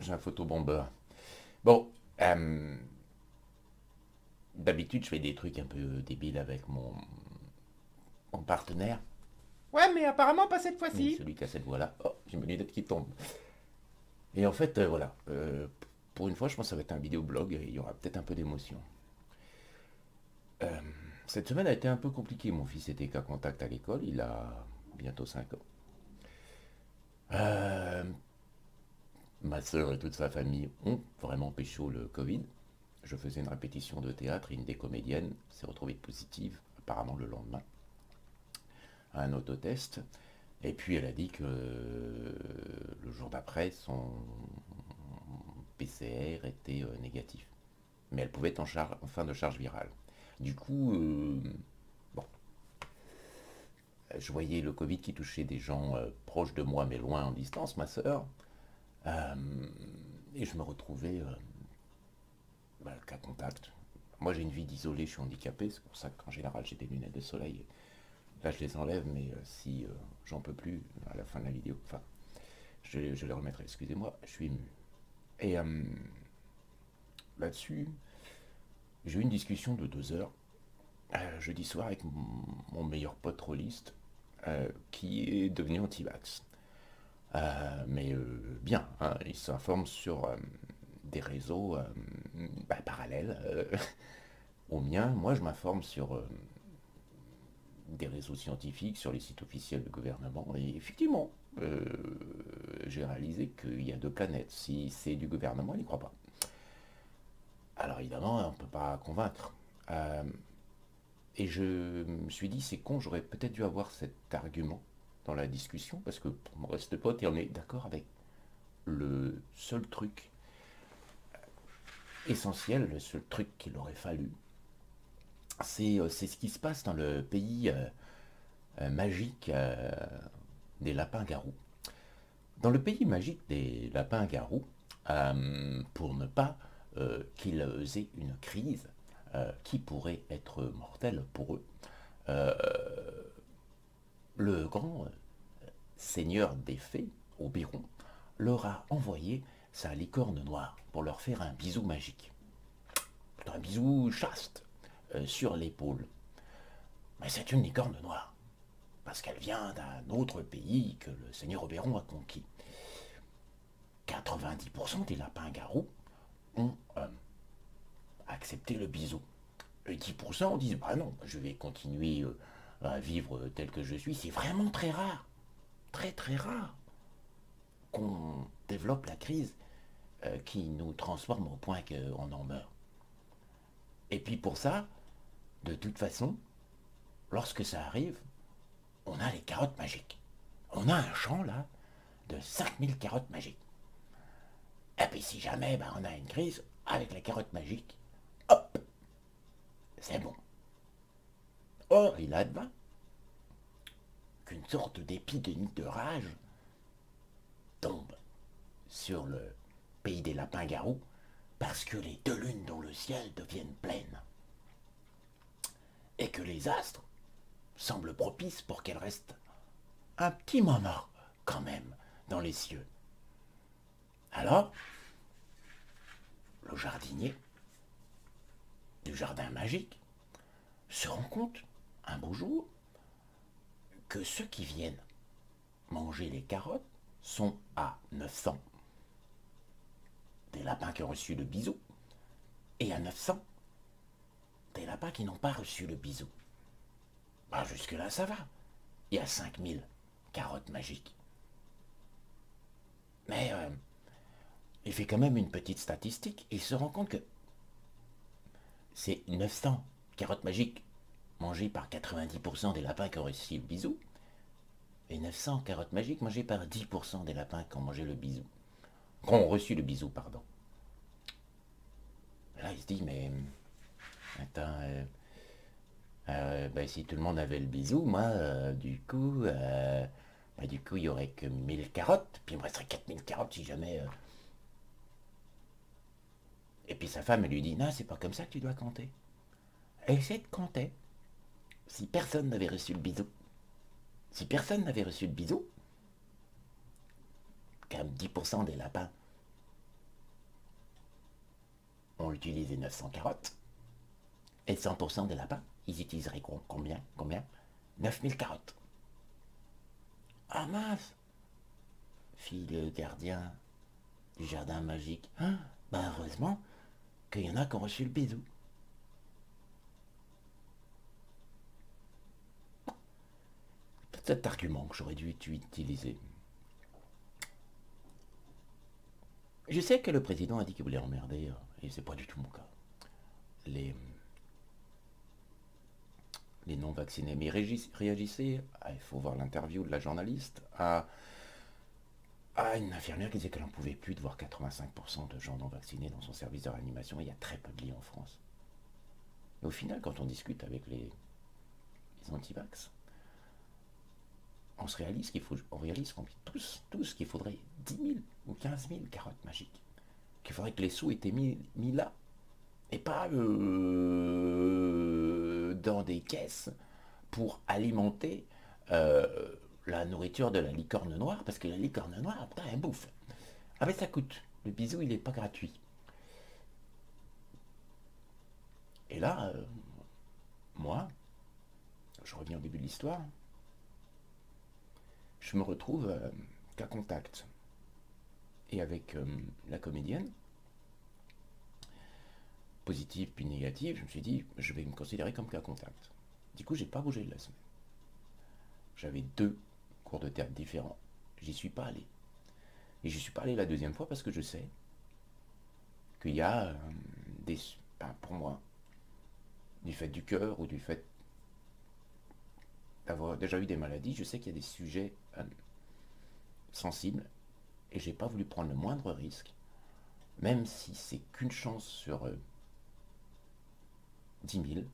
j'ai un photobombeur. Bon, d'habitude, je fais des trucs un peu débiles avec mon partenaire. Ouais, mais apparemment pas cette Oui, fois-ci. celui qui a cette voix-là. Oh, j'ai mes lunettes qui tombent. Et en fait, voilà. Pour une fois, je pense que ça va être un vidéoblog et il y aura peut-être un peu d'émotion. Euh, cette semaine a été un peu compliquée. Mon fils était qu'à contact à l'école. Il a bientôt 5 ans. Euh, Ma soeur et toute sa famille ont vraiment pécho le Covid. Je faisais une répétition de théâtre et une des comédiennes s'est retrouvée positive, apparemment le lendemain, à un autotest. Et puis elle a dit que le jour d'après, son PCR était négatif. Mais elle pouvait être en fin de charge virale. Du coup, bon, je voyais le Covid qui touchait des gens proches de moi mais loin en distance, ma soeur. Euh, et je me retrouvais cas contact. Moi j'ai une vie d'isolé, je suis handicapé, c'est pour ça qu'en général j'ai des lunettes de soleil. Là je les enlève, mais si j'en peux plus à la fin de la vidéo, enfin, je les remettrai, excusez-moi, je suis ému. Et là-dessus, j'ai eu une discussion de 2 heures jeudi soir avec mon meilleur pote rôliste qui est devenu anti-vax. Mais bien, hein, il s'informe sur des réseaux parallèles aux miens. Moi, je m'informe sur des réseaux scientifiques, sur les sites officiels du gouvernement. Et effectivement, j'ai réalisé qu'il y a 2 planètes. Si c'est du gouvernement, il n'y croit pas. Alors évidemment, on ne peut pas convaincre. Euh, et je me suis dit, c'est con, j'aurais peut-être dû avoir cet argument dans la discussion, parce que pour mon reste de pote, et on est d'accord avec le seul truc essentiel, le seul truc qu'il aurait fallu, c'est ce qui se passe dans le pays magique des lapins-garous. Dans le pays magique des lapins-garous, pour ne pas qu'ils aient une crise qui pourrait être mortelle pour eux, euh, le grand seigneur des fées, Oberon, leur a envoyé sa licorne noire pour leur faire un bisou magique. Un bisou chaste sur l'épaule. Mais c'est une licorne noire, parce qu'elle vient d'un autre pays que le seigneur Oberon a conquis. 90% des lapins-garous ont accepté le bisou. Et 10% disent bah non, je vais continuer à vivre tel que je suis. C'est vraiment très rare, très très rare qu'on développe la crise qui nous transforme au point qu'on en meurt. Et puis pour ça, de toute façon, lorsque ça arrive, on a les carottes magiques. On a un champ là de 5000 carottes magiques. Et puis si jamais on a une crise, avec les carottes magiques, hop, c'est bon. Or, il advint qu'une sorte d'épidémie de rage tombe sur le pays des lapins-garous parce que les 2 lunes dans le ciel deviennent pleines et que les astres semblent propices pour qu'elles restent un petit moment quand même dans les cieux. Alors, le jardinier du jardin magique se rend compte un beau jour que ceux qui viennent manger les carottes sont à 900 des lapins qui ont reçu le bisou et à 900 des lapins qui n'ont pas reçu le bisou. Jusque-là, ça va. Il y a 5000 carottes magiques. Mais il fait quand même une petite statistique et il se rend compte que c'est 900 carottes magiques mangées par 90% des lapins qui ont reçu le bisou et 900 carottes magiques mangées par 10% des lapins qui ont mangé le bisou. Qui ont reçu le bisou, pardon. Là, il se dit, mais attends, si tout le monde avait le bisou, moi, du coup, il y aurait que 1000 carottes, puis il me resterait 4000 carottes si jamais. Et puis sa femme, elle lui dit, non, c'est pas comme ça que tu dois compter. Essaie de compter. Si personne n'avait reçu le bisou, si personne n'avait reçu le bisou, quand même 10% des lapins ont utilisé 900 carottes. Et 100% des lapins, ils utiliseraient combien 9000 carottes. Ah mince, fit le gardien du jardin magique. Ah, bah heureusement qu'il y en a qui ont reçu le bisou. Cet argument que j'aurais dû utiliser. Je sais que le président a dit qu'il voulait emmerder, et c'est pas du tout mon cas, les non-vaccinés. Mais il réagissait, il faut voir l'interview de la journaliste, à une infirmière qui disait qu'elle n'en pouvait plus de voir 85% de gens non vaccinés dans son service de réanimation. Et il y a très peu de lits en France. Et au final, quand on discute avec les anti-vax, on réalise tous qu'il faudrait 10 000 ou 15 000 carottes magiques. Qu'il faudrait que les sous étaient mis là. Et pas dans des caisses pour alimenter la nourriture de la licorne noire. Parce que la licorne noire, putain, elle bouffe. Ah ben ça coûte. Le bisou, il n'est pas gratuit. Et là, moi, je reviens au début de l'histoire, je me retrouve qu'à contact. Et avec la comédienne, positive puis négative, je me suis dit, je vais me considérer comme cas contact. Du coup, j'ai pas bougé de la semaine. J'avais 2 cours de théâtre différents. J'y suis pas allé. Et j'y suis pas allé la deuxième fois parce que je sais qu'il y a pour moi, du fait du cœur ou du fait d'avoir déjà eu des maladies, je sais qu'il y a des sujets sensibles et j'ai pas voulu prendre le moindre risque, même si c'est qu'une chance sur 10 000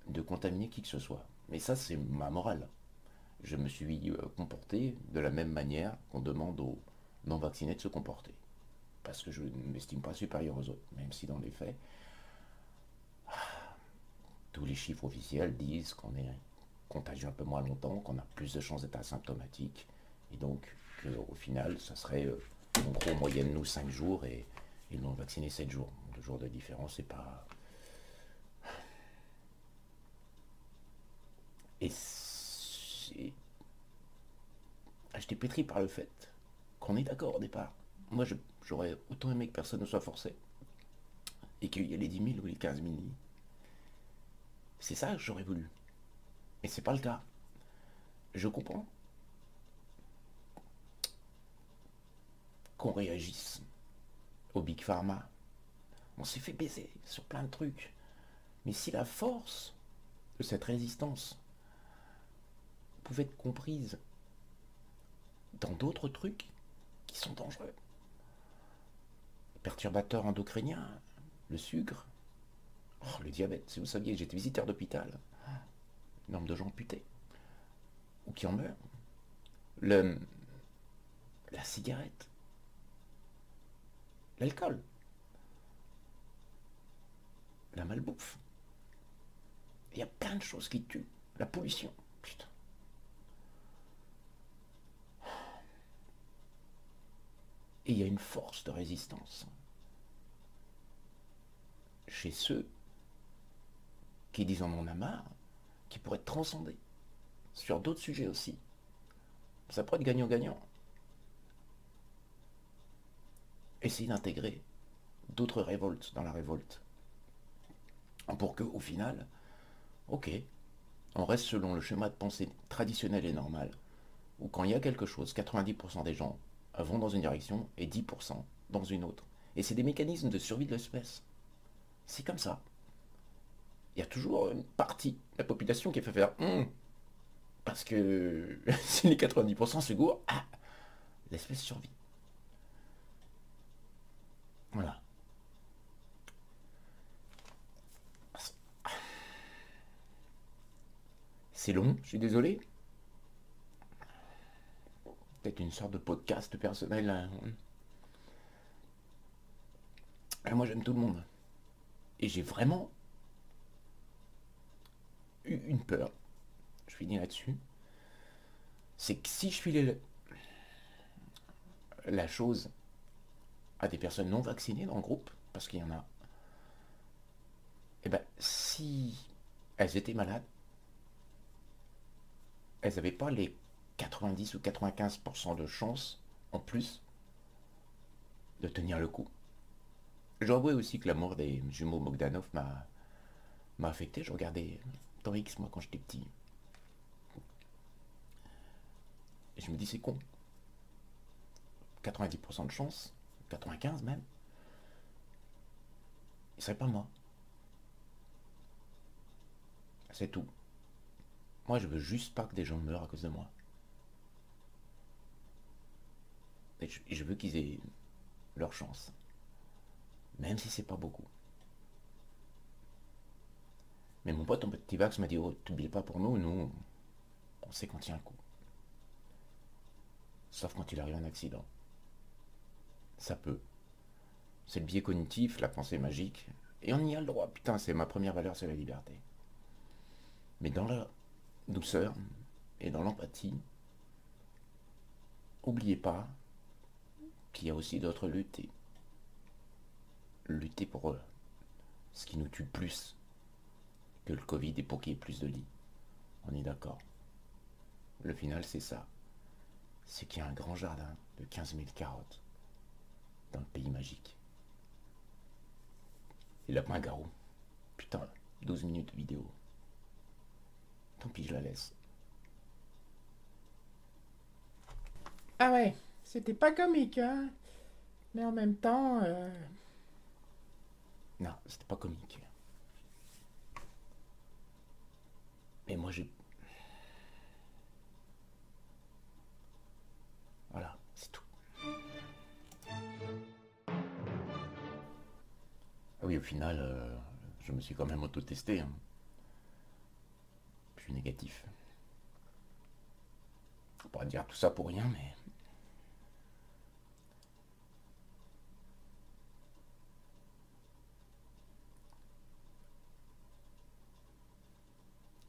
de contaminer qui que ce soit. Mais ça, c'est ma morale. Je me suis comporté de la même manière qu'on demande aux non-vaccinés de se comporter. Parce que je ne m'estime pas supérieur aux autres, même si dans les faits, tous les chiffres officiels disent qu'on est contagieux un peu moins longtemps, qu'on a plus de chances d'être asymptomatique, et donc qu'au final, ça serait en gros moyenne nous 5 jours et le non-vacciné 7 jours. 2 jours de différence, c'est pas... Et j'étais pétri par le fait qu'on est d'accord au départ. Moi, j'aurais autant aimé que personne ne soit forcé. Et qu'il y ait les 10 000 ou les 15 000 lits. C'est ça que j'aurais voulu. Mais c'est pas le cas. Je comprends qu'on réagisse au Big Pharma. On s'est fait baiser sur plein de trucs. Mais si la force de cette résistance pouvait être comprise dans d'autres trucs qui sont dangereux, les perturbateurs endocriniens, le sucre, le diabète, si vous saviez, j'étais visiteur d'hôpital, nombre de gens amputés ou qui en meurent, la cigarette, l'alcool, la malbouffe, il y a plein de choses qui tuent, la pollution, putain. Et il y a une force de résistance chez ceux qui disent en a marre, qui pourraient être transcendés sur d'autres sujets aussi. Ça pourrait être gagnant-gagnant. Essayer d'intégrer d'autres révoltes dans la révolte. Pour que, au final, ok, on reste selon le schéma de pensée traditionnel et normal, où quand il y a quelque chose, 90% des gens vont dans une direction et 10% dans une autre. Et c'est des mécanismes de survie de l'espèce. C'est comme ça. Il y a toujours une partie de la population qui fait faire parce que si les 90% se gourent, l'espèce survit. Voilà. C'est long, je suis désolé. Peut-être une sorte de podcast personnel. Moi j'aime tout le monde. Et j'ai vraiment eu une peur. Je finis là-dessus. C'est que si je filais la chose à des personnes non vaccinées dans le groupe, parce qu'il y en a. Eh ben, si elles étaient malades, elles n'avaient pas les 90 ou 95% de chance en plus de tenir le coup. Je dois avouer aussi que la mort des jumeaux Bogdanov m'a affecté. Je regardais dans X, moi, quand j'étais petit. Et je me dis, c'est con. 90% de chance, 95 même, il serait pas moi. C'est tout. Moi, je veux juste pas que des gens meurent à cause de moi. Et je veux qu'ils aient leur chance. Même si c'est pas beaucoup. Mais mon pote en petit vax m'a dit, oh, t'oublies pas pour nous, on sait qu'on tient un coup. Sauf quand il arrive un accident. Ça peut. C'est le biais cognitif, la pensée magique. Et on y a le droit. Putain, c'est ma première valeur, c'est la liberté. Mais dans la douceur et dans l'empathie, oubliez pas qu'il y a aussi d'autres luttes. Et lutter pour ce qui nous tue plus que le Covid et pour qu'il y ait plus de lits. On est d'accord. Le final, c'est ça. C'est qu'il y a un grand jardin de 15 000 carottes dans le pays magique. Et lapin-garou. Putain, 12 minutes de vidéo. Tant pis, je la laisse. Ah ouais, c'était pas comique, hein. Mais en même temps, Non, c'était pas comique. Mais moi, j'ai... Voilà, c'est tout. Ah oui, au final, je me suis quand même auto-testé. Hein. Je suis négatif. On pourrait dire tout ça pour rien, mais...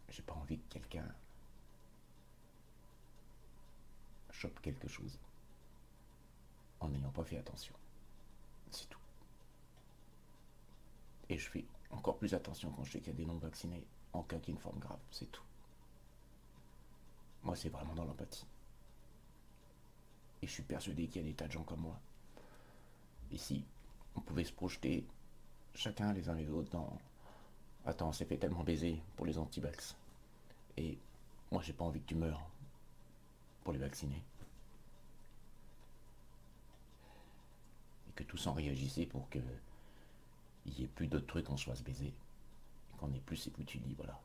J'ai pas envie que quelqu'un chope quelque chose en n'ayant pas fait attention. C'est tout. Et je fais encore plus attention quand je sais qu'il y a des non-vaccinés en cas qu'il y ait une forme grave. C'est tout. Moi, c'est vraiment dans l'empathie. Et je suis persuadé qu'il y a des tas de gens comme moi. Et si on pouvait se projeter chacun les uns les autres dans... Attends, on s'est fait tellement baiser pour les anti-vax. Et moi, j'ai pas envie que tu meurs pour les vacciner. Et que tous en réagissaient pour que il y ait plus d'autres trucs, on se fasse baiser. Et qu'on ait plus ces foutus lits, voilà.